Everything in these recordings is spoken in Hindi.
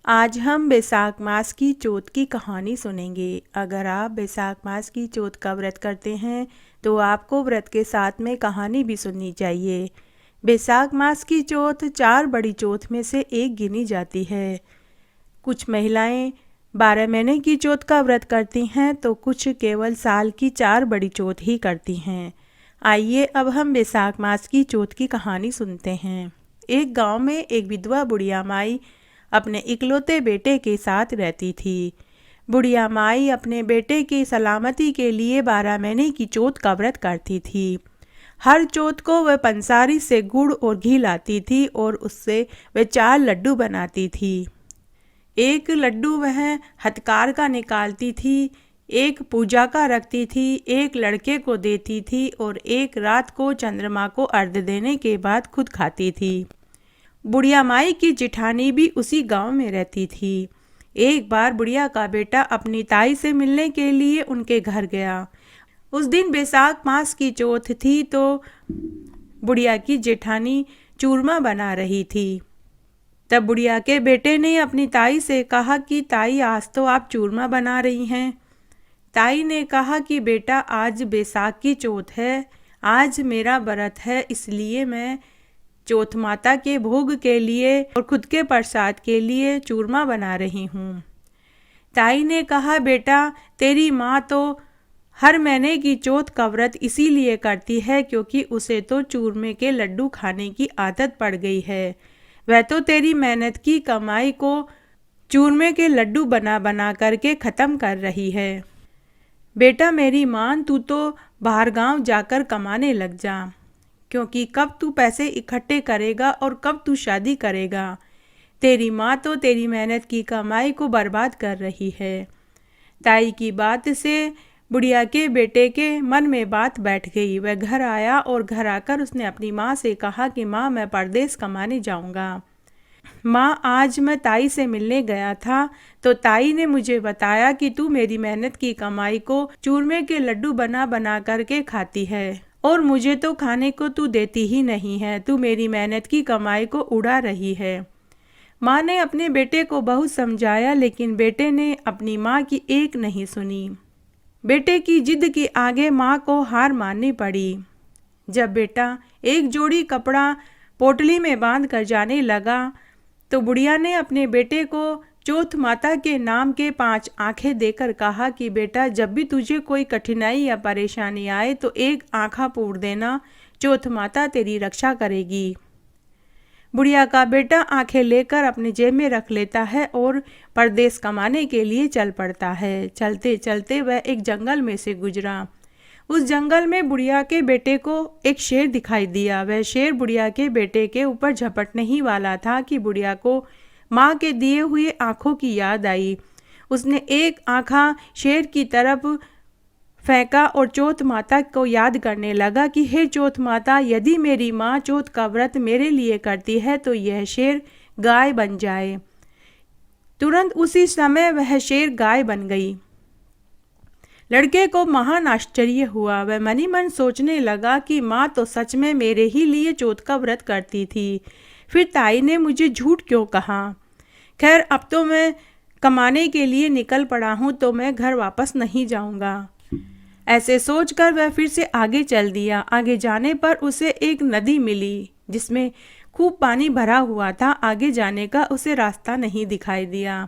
आज हम बैसाख मास की चौथ की कहानी सुनेंगे। अगर आप बैसाख मास की चौथ का व्रत करते हैं तो आपको व्रत के साथ में कहानी भी सुननी चाहिए। बैसाख मास की चौथ 4 बड़ी चौथ में से एक गिनी जाती है। कुछ महिलाएं 12 महीने की चौथ का व्रत करती हैं तो कुछ केवल साल की 4 बड़ी चौथ ही करती हैं। आइए अब हम बैसाख मास की चौथ की कहानी सुनते हैं। एक गांव में एक विधवा बुढ़िया माई अपने इकलौते बेटे के साथ रहती थी। बुढ़िया माई अपने बेटे की सलामती के लिए 12 महीने की चौथ का व्रत करती थी। हर चौथ को वह पंसारी से गुड़ और घी लाती थी और उससे वह 4 लड्डू बनाती थी। एक लड्डू वह हथकार का निकालती थी, एक पूजा का रखती थी, एक लड़के को देती थी और एक रात को चंद्रमा को अर्घ्य देने के बाद खुद खाती थी। बुढ़िया माई की जिठानी भी उसी गांव में रहती थी। एक बार बुढ़िया का बेटा अपनी ताई से मिलने के लिए उनके घर गया। उस दिन बैसाख मास की चौथ थी तो बुढ़िया की जेठानी चूरमा बना रही थी। तब बुढ़िया के बेटे ने अपनी ताई से कहा कि ताई, आज तो आप चूरमा बना रही हैं। ताई ने कहा कि बेटा, आज बैसाख की चौथ है, आज मेरा व्रत है, इसलिए मैं चौथ माता के भोग के लिए और खुद के प्रसाद के लिए चूरमा बना रही हूँ। ताई ने कहा, बेटा, तेरी माँ तो हर महीने की चौथ का व्रत इसीलिए करती है क्योंकि उसे तो चूरमे के लड्डू खाने की आदत पड़ गई है। वह तो तेरी मेहनत की कमाई को चूरमे के लड्डू बना बना करके ख़त्म कर रही है। बेटा मेरी मान, तू तो बाहर गांव जाकर कमाने लग जा, क्योंकि कब तू पैसे इकट्ठे करेगा और कब तू शादी करेगा। तेरी माँ तो तेरी मेहनत की कमाई को बर्बाद कर रही है। ताई की बात से बुढ़िया के बेटे के मन में बात बैठ गई। वह घर आया और घर आकर उसने अपनी माँ से कहा कि माँ, मैं परदेश कमाने जाऊँगा। माँ, आज मैं ताई से मिलने गया था तो ताई ने मुझे बताया कि तू मेरी मेहनत की कमाई को चूरमे के लड्डू बना बना करके खाती है और मुझे तो खाने को तू देती ही नहीं है। तू मेरी मेहनत की कमाई को उड़ा रही है। माँ ने अपने बेटे को बहुत समझाया, लेकिन बेटे ने अपनी माँ की एक नहीं सुनी। बेटे की जिद के आगे माँ को हार माननी पड़ी। जब बेटा एक जोड़ी कपड़ा पोटली में बांध कर जाने लगा तो बुढ़िया ने अपने बेटे को चौथ माता के नाम के 5 आंखें देकर कहा कि बेटा, जब भी तुझे कोई कठिनाई या परेशानी आए तो एक आंखा फोड़ देना, चौथ माता तेरी रक्षा करेगी। बुढ़िया का बेटा आंखें लेकर अपने जेब में रख लेता है और परदेश कमाने के लिए चल पड़ता है। चलते चलते वह एक जंगल में से गुजरा। उस जंगल में बुढ़िया के बेटे को एक शेर दिखाई दिया। वह शेर बुढ़िया के बेटे के ऊपर झपटने ही वाला था कि बुढ़िया को माँ के दिए हुए आँखों की याद आई। उसने एक आँखा शेर की तरफ फेंका और चौथ माता को याद करने लगा कि हे चौथ माता, यदि मेरी माँ चौथ का व्रत मेरे लिए करती है तो यह शेर गाय बन जाए। तुरंत उसी समय वह शेर गाय बन गई। लड़के को महान आश्चर्य हुआ। वह मनी मन सोचने लगा कि माँ तो सच में मेरे ही लिए चौथ का व्रत करती थी, फिर ताई ने मुझे झूठ क्यों कहा। खैर, अब तो मैं कमाने के लिए निकल पड़ा हूँ तो मैं घर वापस नहीं जाऊँगा। ऐसे सोचकर वह फिर से आगे चल दिया। आगे जाने पर उसे एक नदी मिली जिसमें खूब पानी भरा हुआ था। आगे जाने का उसे रास्ता नहीं दिखाई दिया।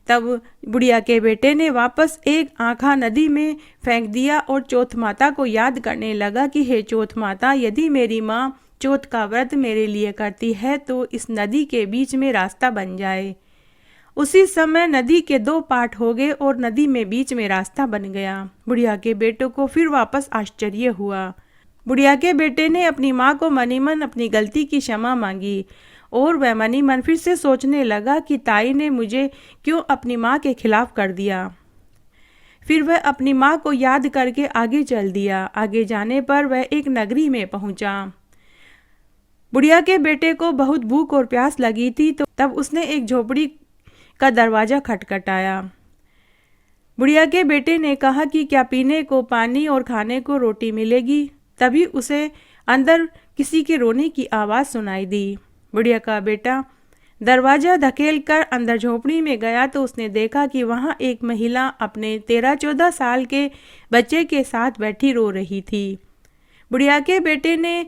तब बुढ़िया के बेटे ने वापस एक आंखा नदी में फेंक दिया और चौथ माता को याद करने लगा कि हे चौथ माता, यदि मेरी माँ चौथ का व्रत मेरे लिए करती है तो इस नदी के बीच में रास्ता बन जाए। उसी समय नदी के 2 पार्ट हो गए और नदी में बीच में रास्ता बन गया। बुढ़िया के बेटे को फिर वापस आश्चर्य हुआ। बुढ़िया के बेटे ने अपनी माँ को मनी मन अपनी गलती की क्षमा मांगी और वह मनी मन फिर से सोचने लगा कि ताई ने मुझे क्यों अपनी माँ के खिलाफ कर दिया। फिर वह अपनी माँ को याद करके आगे चल दिया। आगे जाने पर वह एक नगरी में पहुंचा। बुढ़िया के बेटे को बहुत भूख और प्यास लगी थी तो तब उसने एक झोपड़ी का दरवाज़ा खटखटाया। बुढ़िया के बेटे ने कहा कि क्या पीने को पानी और खाने को रोटी मिलेगी। तभी उसे अंदर किसी के रोने की आवाज़ सुनाई दी। बुढ़िया का बेटा दरवाजा धकेलकर अंदर झोपड़ी में गया तो उसने देखा कि वहाँ एक महिला अपने 13-14 साल के बच्चे के साथ बैठी रो रही थी। बुढ़िया के बेटे ने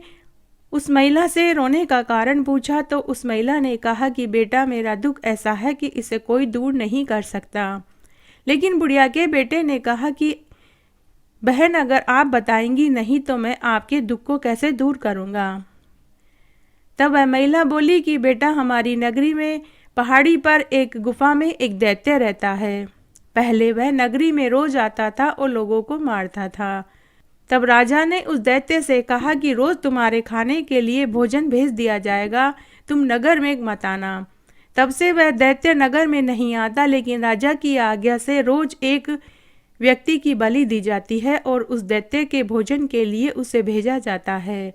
उस महिला से रोने का कारण पूछा तो उस महिला ने कहा कि बेटा, मेरा दुख ऐसा है कि इसे कोई दूर नहीं कर सकता। लेकिन बुढ़िया के बेटे ने कहा कि बहन, अगर आप बताएंगी नहीं तो मैं आपके दुख को कैसे दूर करूँगा। तब वह महिला बोली कि बेटा, हमारी नगरी में पहाड़ी पर एक गुफा में एक दैत्य रहता है। पहले वह नगरी में रोज आता था और लोगों को मारता था। तब राजा ने उस दैत्य से कहा कि रोज तुम्हारे खाने के लिए भोजन भेज दिया जाएगा, तुम नगर में मत आना। तब से वह दैत्य नगर में नहीं आता, लेकिन राजा की आज्ञा से रोज एक व्यक्ति की बलि दी जाती है और उस दैत्य के भोजन के लिए उसे भेजा जाता है।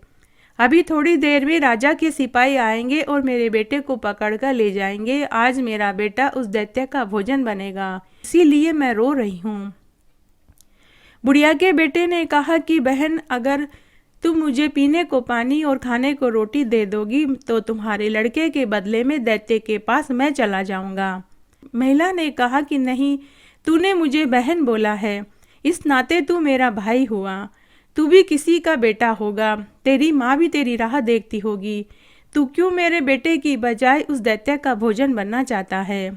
अभी थोड़ी देर में राजा के सिपाही आएंगे और मेरे बेटे को पकड़कर ले जाएंगे। आज मेरा बेटा उस दैत्य का भोजन बनेगा, इसीलिए मैं रो रही हूँ। बुढ़िया के बेटे ने कहा कि बहन, अगर तुम मुझे पीने को पानी और खाने को रोटी दे दोगी तो तुम्हारे लड़के के बदले में दैत्य के पास मैं चला जाऊंगा। महिला ने कहा कि नहीं, तूने मुझे बहन बोला है, इस नाते तू मेरा भाई हुआ। तू भी किसी का बेटा होगा, तेरी माँ भी तेरी राह देखती होगी। तू क्यों मेरे बेटे की बजाय उस दैत्य का भोजन बनना चाहता है?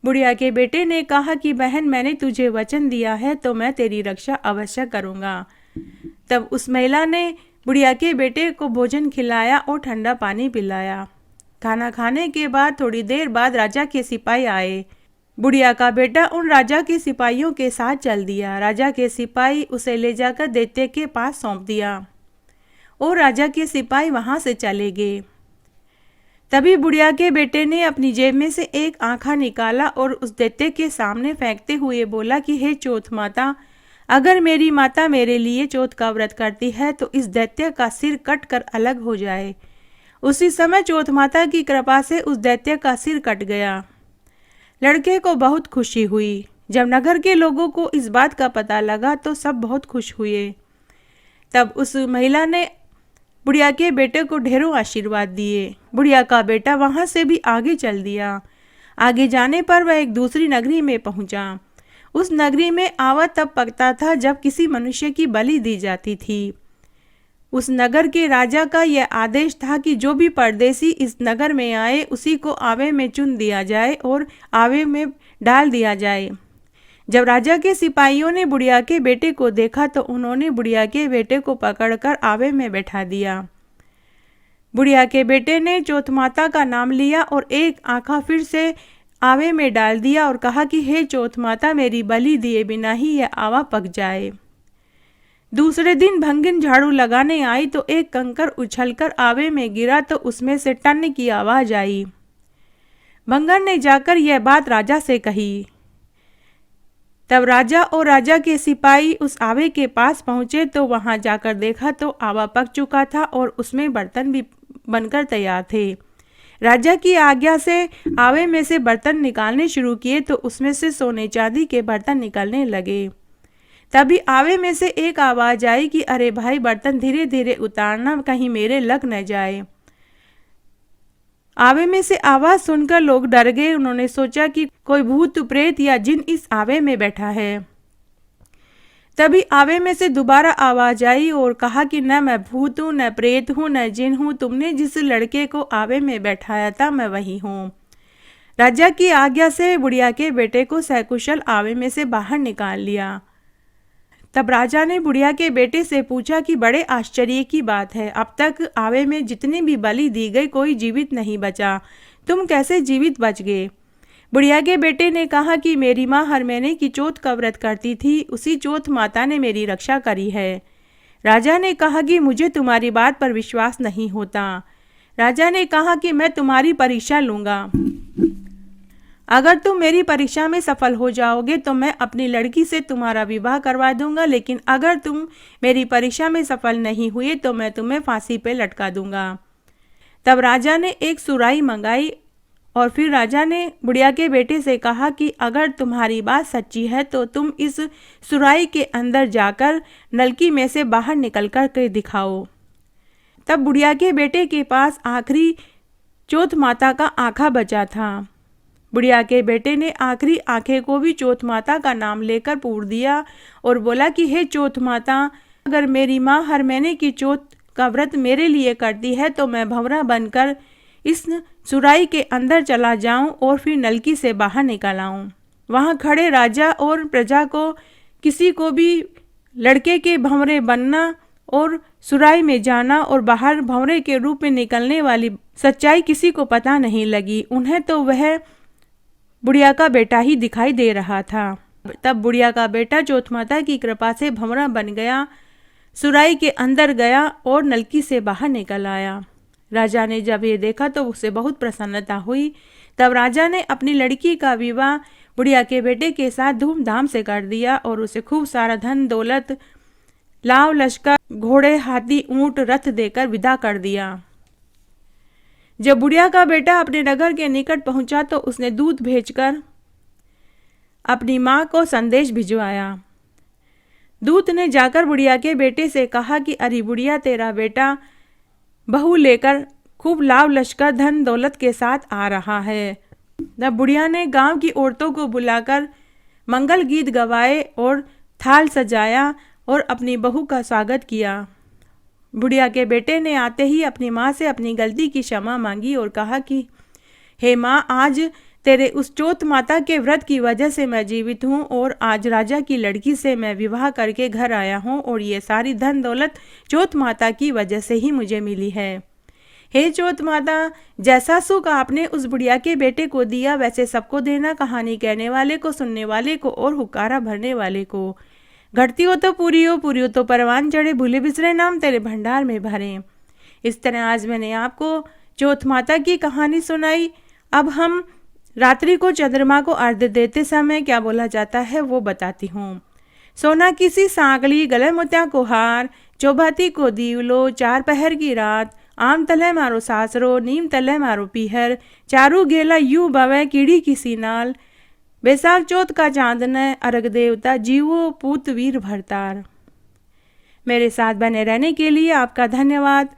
बुढ़िया के बेटे ने कहा कि बहन, मैंने तुझे वचन दिया है तो मैं तेरी रक्षा अवश्य करूँगा। तब उस महिला ने बुढ़िया के बेटे को भोजन खिलाया और ठंडा पानी पिलाया। खाना खाने के बाद थोड़ी देर बाद राजा के सिपाही आए। बुढ़िया का बेटा उन राजा के सिपाहियों के साथ चल दिया। राजा के सिपाही उसे ले जाकर दैत्य के पास सौंप दिया और राजा के सिपाही वहां से चले गए। तभी बुढ़िया के बेटे ने अपनी जेब में से एक आंखा निकाला और उस दैत्य के सामने फेंकते हुए बोला कि हे चौथ माता, अगर मेरी माता मेरे लिए चौथ का व्रत करती है तो इस दैत्य का सिर कट कर अलग हो जाए। उसी समय चौथ माता की कृपा से उस दैत्य का सिर कट गया। लड़के को बहुत खुशी हुई। जब नगर के लोगों को इस बात का पता लगा तो सब बहुत खुश हुए। तब उस महिला ने बुढ़िया के बेटे को ढेरों आशीर्वाद दिए। बुढ़िया का बेटा वहां से भी आगे चल दिया। आगे जाने पर वह एक दूसरी नगरी में पहुंचा। उस नगरी में आवा तब पकता था जब किसी मनुष्य की बलि दी जाती थी। उस नगर के राजा का यह आदेश था कि जो भी परदेसी इस नगर में आए उसी को आवे में चुन दिया जाए और आवे में डाल दिया जाए। जब राजा के सिपाहियों ने बुढ़िया के बेटे को देखा तो उन्होंने बुढ़िया के बेटे को पकड़कर आवे में बैठा दिया। बुढ़िया के बेटे ने चौथ माता का नाम लिया और एक आंखा फिर से आवे में डाल दिया और कहा कि हे चौथ माता, मेरी बलि दिए बिना ही यह आवा पक जाए। दूसरे दिन भंगिन झाड़ू लगाने आई तो एक कंकर उछलकर आवे में गिरा तो उसमें से टन की आवाज आई। भंगन ने जाकर यह बात राजा से कही। तब राजा और राजा के सिपाही उस आवे के पास पहुंचे तो वहां जाकर देखा तो आवा पक चुका था और उसमें बर्तन भी बनकर तैयार थे। राजा की आज्ञा से आवे में से बर्तन निकालने शुरू किए तो उसमें से सोने चांदी के बर्तन निकलने लगे। तभी आवे में से एक आवाज आई कि अरे भाई, बर्तन धीरे धीरे उतारना, कहीं मेरे लग न जाए। आवे में से आवाज सुनकर लोग डर गए। उन्होंने सोचा कि कोई भूत प्रेत या जिन इस आवे में बैठा है। तभी आवे में से दोबारा आवाज आई और कहा कि न मैं भूत हूँ, न प्रेत हूँ, न जिन हूँ, तुमने जिस लड़के को आवे में बैठाया था मैं वही हूँ। राजा की आज्ञा से बुढ़िया के बेटे को सकुशल आवे में से बाहर निकाल लिया। तब राजा ने बुढ़िया के बेटे से पूछा कि बड़े आश्चर्य की बात है, अब तक आवे में जितनी भी बलि दी गई कोई जीवित नहीं बचा, तुम कैसे जीवित बच गए? बुढ़िया के बेटे ने कहा कि मेरी माँ हर महीने की चौथ का व्रत करती थी, उसी चौथ माता ने मेरी रक्षा करी है। राजा ने कहा कि मुझे तुम्हारी बात पर विश्वास नहीं होता। राजा ने कहा कि मैं तुम्हारी परीक्षा लूँगा। अगर तुम मेरी परीक्षा में सफल हो जाओगे तो मैं अपनी लड़की से तुम्हारा विवाह करवा दूंगा, लेकिन अगर तुम मेरी परीक्षा में सफल नहीं हुए तो मैं तुम्हें फांसी पे लटका दूंगा। तब राजा ने एक सुराही मंगाई और फिर राजा ने बुढ़िया के बेटे से कहा कि अगर तुम्हारी बात सच्ची है तो तुम इस सुराही के अंदर जाकर नलकी में से बाहर निकल कर के दिखाओ। तब बुढ़िया के बेटे के पास आखिरी चौथ माता का आँखा बचा था। बुढ़िया के बेटे ने आखिरी आँखे को भी चौथ माता का नाम लेकर पूर दिया और बोला कि हे चौथ माता, अगर मेरी माँ हर महीने की चौथ का व्रत मेरे लिए करती है तो मैं भंवरा बनकर इस सुराई के अंदर चला जाऊं और फिर नलकी से बाहर निकल आऊं। वहां खड़े राजा और प्रजा को किसी को भी लड़के के भंवरे बनना और सुराई में जाना और बाहर भंवरे के रूप में निकलने वाली सच्चाई किसी को पता नहीं लगी। उन्हें तो वह बुढ़िया का बेटा ही दिखाई दे रहा था। तब बुढ़िया का बेटा चौथ माता की कृपा से भंवरा बन गया, सुराई के अंदर गया और नलकी से बाहर निकल आया। राजा ने जब ये देखा तो उसे बहुत प्रसन्नता हुई। तब राजा ने अपनी लड़की का विवाह बुढ़िया के बेटे के साथ धूमधाम से कर दिया और उसे खूब सारा धन दौलत, लाव लश्कर, घोड़े, हाथी, ऊंट, रथ देकर विदा कर दिया। जब बुढ़िया का बेटा अपने नगर के निकट पहुंचा तो उसने दूत भेजकर अपनी मां को संदेश भिजवाया। दूत ने जाकर बुढ़िया के बेटे से कहा कि अरे बुढ़िया, तेरा बेटा बहू लेकर खूब लाव लश्कर, धन दौलत के साथ आ रहा है। तब बुढ़िया ने गांव की औरतों को बुलाकर मंगल गीत गवाए और थाल सजाया और अपनी बहू का स्वागत किया। बुढ़िया के बेटे ने आते ही अपनी माँ से अपनी गलती की क्षमा मांगी और कहा कि हे माँ, आज तेरे उस चौथ माता के व्रत की वजह से मैं जीवित हूँ और आज राजा की लड़की से मैं विवाह करके घर आया हूँ और ये सारी धन दौलत चौथ माता की वजह से ही मुझे मिली है। हे चौथ माता, जैसा सुख आपने उस बुढ़िया के बेटे को दिया वैसे सबको देना, कहानी कहने वाले को, सुनने वाले को और हुक्कारा भरने वाले को। घटती हो तो पूरी हो तो परवान चढ़े, भूले बिसरे नाम तेरे भंडार में भरे। इस तरह आज मैंने आपको चौथ माता की कहानी सुनाई। अब हम रात्रि को चंद्रमा को अर्घ्य देते समय क्या बोला जाता है वो बताती हूँ। सोना किसी सांकली, गले मोतिया को हार, चौभाती को दीवलो, चार पहर की रात, आम तले मारो सासरो, नीम तले मारो पीहर, चारू गेला यूं बवे कीड़ी किसी नाल, बैसाख चौथ का चांदन अर्घ देवता, जीवो पूत वीर भरतार। मेरे साथ बने रहने के लिए आपका धन्यवाद।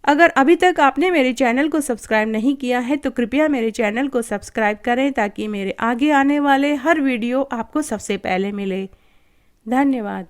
अगर अभी तक आपने मेरे चैनल को सब्सक्राइब नहीं किया है तो कृपया मेरे चैनल को सब्सक्राइब करें ताकि मेरे आगे आने वाले हर वीडियो आपको सबसे पहले मिले। धन्यवाद।